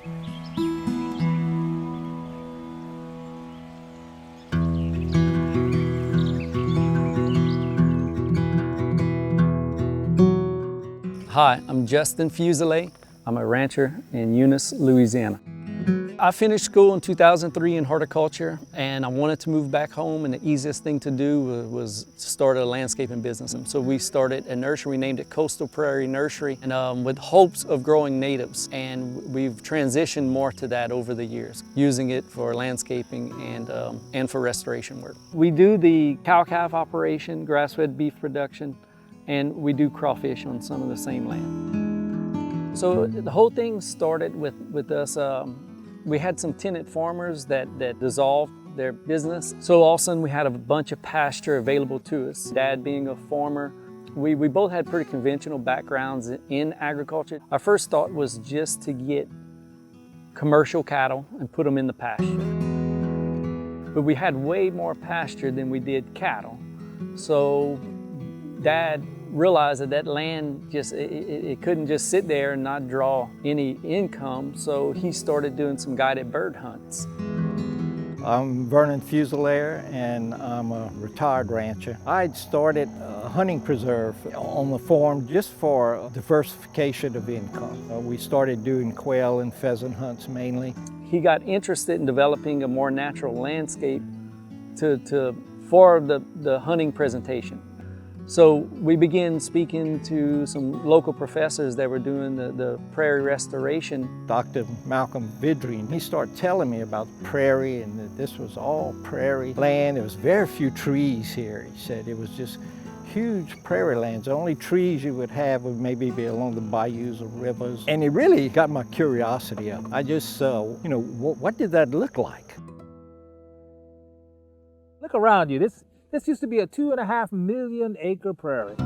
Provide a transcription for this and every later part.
Hi, I'm Justin Fuselier. I'm a rancher in Eunice, Louisiana. I finished school in 2003 in horticulture, and I wanted to move back home, and the easiest thing to do was to start a landscaping business. And so we started a nursery. We named it Coastal Prairie Nursery, and with hopes of growing natives. And we've transitioned more to that over the years, using it for landscaping and for restoration work. We do the cow-calf operation, grass-fed beef production, and we do crawfish on some of the same land. So the whole thing started with us. We had some tenant farmers that dissolved their business. So all of a sudden we had a bunch of pasture available to us. Dad being a farmer, we both had pretty conventional backgrounds in agriculture. Our first thought was just to get commercial cattle and put them in the pasture. But we had way more pasture than we did cattle. So Dad realized that land it couldn't just sit there and not draw any income, so he started doing some guided bird hunts. I'm Vernon Fuselier, and I'm a retired rancher. I'd started a hunting preserve on the farm just for diversification of income. We started doing quail and pheasant hunts mainly. He got interested in developing a more natural landscape for the hunting presentation. So we began speaking to some local professors that were doing the prairie restoration. Dr. Malcolm Vidrine, he started telling me about prairie and that this was all prairie land. There was very few trees here. He said it was just huge prairie lands. The only trees you would have would maybe be along the bayous or rivers. And it really got my curiosity up. I just, what did that look like? Look around you. This used to be a 2.5 million acre prairie.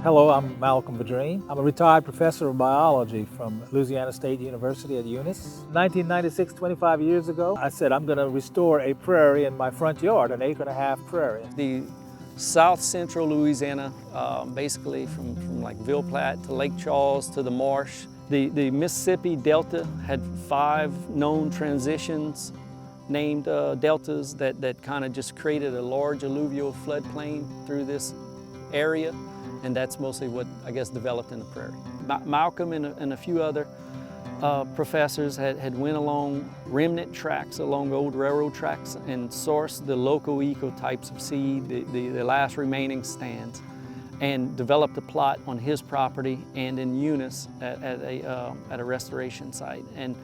Hello, I'm Malcolm Vidrine. I'm a retired professor of biology from Louisiana State University at Eunice. 1996, 25 years ago, I said I'm going to restore a prairie in my front yard, an 1.5 acre prairie. The South Central Louisiana, basically from like Ville Platte to Lake Charles to the marsh. The Mississippi Delta had 5 known transitions, named deltas that kind of just created a large alluvial floodplain through this area, and that's mostly what I guess developed in the prairie. Malcolm and a few other professors had went along remnant tracks along old railroad tracks and sourced the local ecotypes of seed, the last remaining stands, and developed a plot on his property and in Eunice at a restoration site. And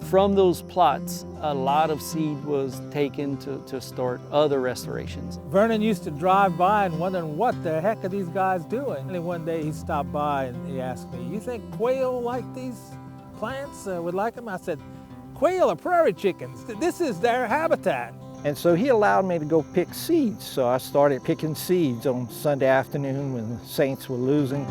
from those plots, a lot of seed was taken to start other restorations. Vernon used to drive by and wondering what the heck are these guys doing. And one day he stopped by and he asked me, "You think quail like these plants, would like them?" I said, "Quail are prairie chickens. This is their habitat." And so he allowed me to go pick seeds. So I started picking seeds on Sunday afternoon when the Saints were losing.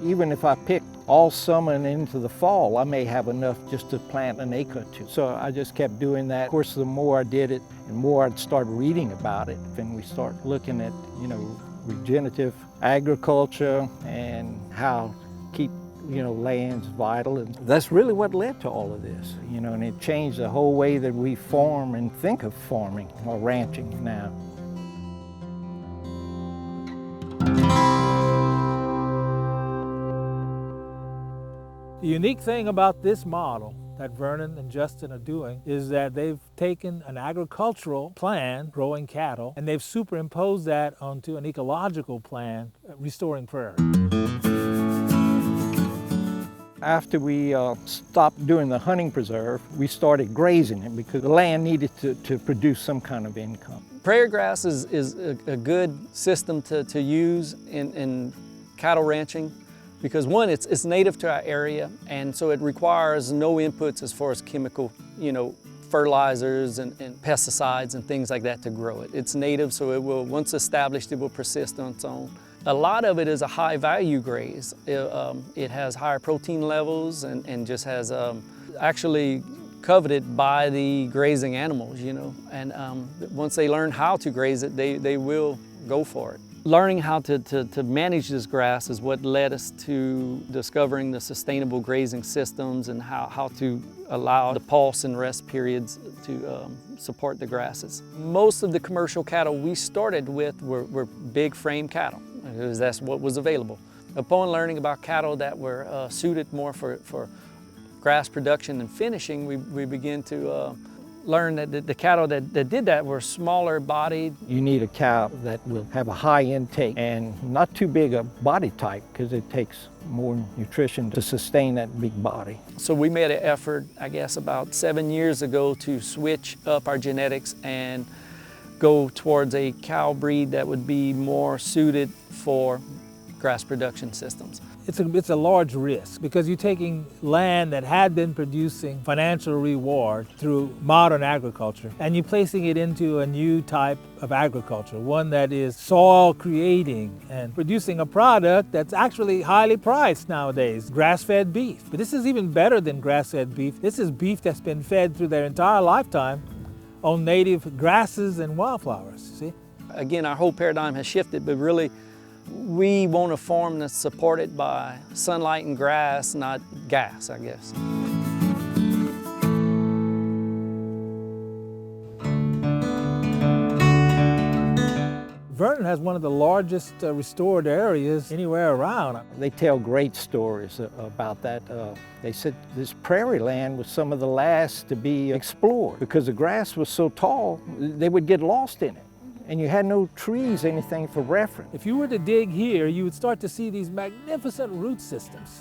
Even if I picked all summer and into the fall, I may have enough just to plant an acre or two. So I just kept doing that. Of course, the more I did it, the more I'd start reading about it. And we start looking at, regenerative agriculture and how to keep land's vital, and that's really what led to all of this, and it changed the whole way that we farm and think of farming or ranching now. The unique thing about this model that Vernon and Justin are doing is that they've taken an agricultural plan, growing cattle, and they've superimposed that onto an ecological plan, restoring prairie. After we stopped doing the hunting preserve, we started grazing it because the land needed to produce some kind of income. Prairie grass is a good system to use in cattle ranching because one, it's native to our area, and so it requires no inputs as far as chemical, fertilizers and pesticides and things like that to grow it. It's native, so it will, once established, it will persist on its own. A lot of it is a high value graze. It has higher protein levels and just has actually coveted by the grazing animals, you know. And once they learn how to graze it, they will go for it. Learning how to manage this grass is what led us to discovering the sustainable grazing systems and how to allow the pulse and rest periods to support the grasses. Most of the commercial cattle we started with were big frame cattle, because that's what was available. Upon learning about cattle that were suited more for grass production and finishing, we began to learn that the cattle that did that were smaller bodied. You need a cow that will have a high intake and not too big a body type, because it takes more nutrition to sustain that big body. So we made an effort, I guess about 7 years ago, to switch up our genetics and go towards a cow breed that would be more suited for grass production systems. It's a large risk, because you're taking land that had been producing financial reward through modern agriculture, and you're placing it into a new type of agriculture, one that is soil creating and producing a product that's actually highly priced nowadays, grass-fed beef. But this is even better than grass-fed beef. This is beef that's been fed through their entire lifetime on native grasses and wildflowers, see? Again, our whole paradigm has shifted, but really we want a farm that's supported by sunlight and grass, not gas, I guess. Vernon has one of the largest restored areas anywhere around. They tell great stories about that. They said this prairie land was some of the last to be explored, because the grass was so tall, they would get lost in it. And you had no trees, anything for reference. If you were to dig here, you would start to see these magnificent root systems.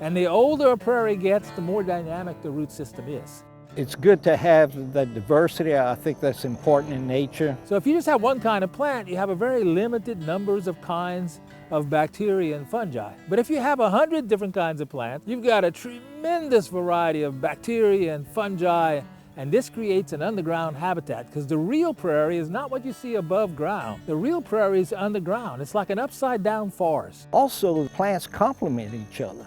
And the older a prairie gets, the more dynamic the root system is. It's good to have that diversity. I think that's important in nature. So if you just have one kind of plant, you have a very limited numbers of kinds of bacteria and fungi. But if you have 100 different kinds of plants, you've got a tremendous variety of bacteria and fungi. And this creates an underground habitat, because the real prairie is not what you see above ground. The real prairie is underground. It's like an upside down forest. Also, the plants complement each other.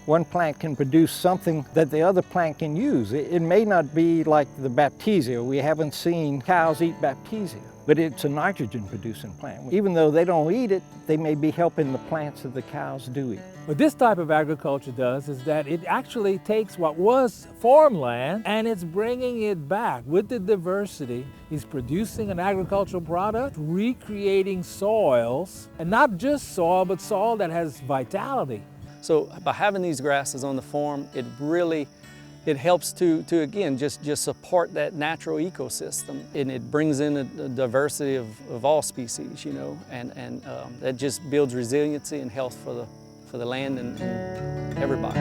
One plant can produce something that the other plant can use. It may not be like the baptisia. We haven't seen cows eat baptisia, but it's a nitrogen producing plant. Even though they don't eat it, they may be helping the plants that the cows do eat. What this type of agriculture does is that it actually takes what was farmland and it's bringing it back with the diversity. It's producing an agricultural product, recreating soils, and not just soil, but soil that has vitality. So by having these grasses on the farm, it helps to again, just support that natural ecosystem. And it brings in a diversity of all species, you know, and that just builds resiliency and health for the land and everybody.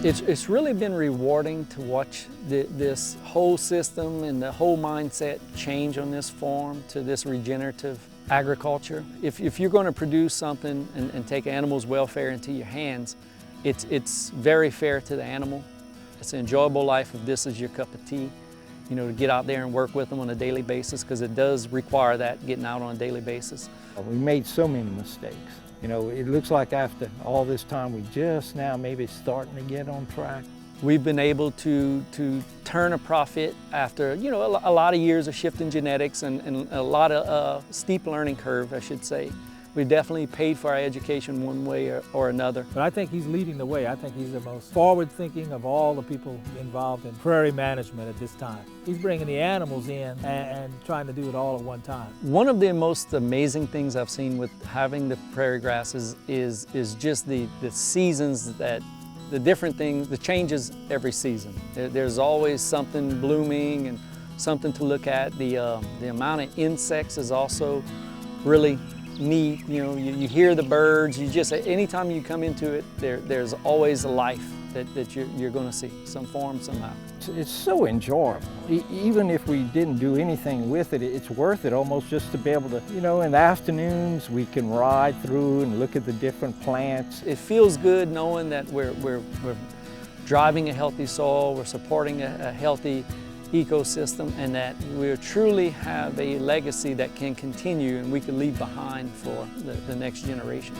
It's really been rewarding to watch this whole system and the whole mindset change on this farm to this regenerative agriculture. If you're going to produce something and take animals' welfare into your hands, it's very fair to the animal. It's an enjoyable life if this is your cup of tea, you know, to get out there and work with them on a daily basis, because it does require that, getting out on a daily basis. We made so many mistakes. You know, it looks like after all this time, we just now maybe starting to get on track. We've been able to turn a profit after, you know, a lot of years of shifting genetics and a lot of steep learning curve, I should say. We definitely paid for our education one way or another. But I think he's leading the way. I think he's the most forward-thinking of all the people involved in prairie management at this time. He's bringing the animals in and trying to do it all at one time. One of the most amazing things I've seen with having the prairie grasses is just the seasons, that the different things, the changes every season. There's always something blooming and something to look at. The amount of insects is also really neat. You know, you hear the birds. You just, anytime you come into it, there's always a life that you're going to see, some form, somehow. It's so enjoyable. Even if we didn't do anything with it, it's worth it almost just to be able to, you know, in the afternoons we can ride through and look at the different plants. It feels good knowing that we're driving a healthy soil, we're supporting a healthy ecosystem, and that we truly have a legacy that can continue and we can leave behind for the next generation.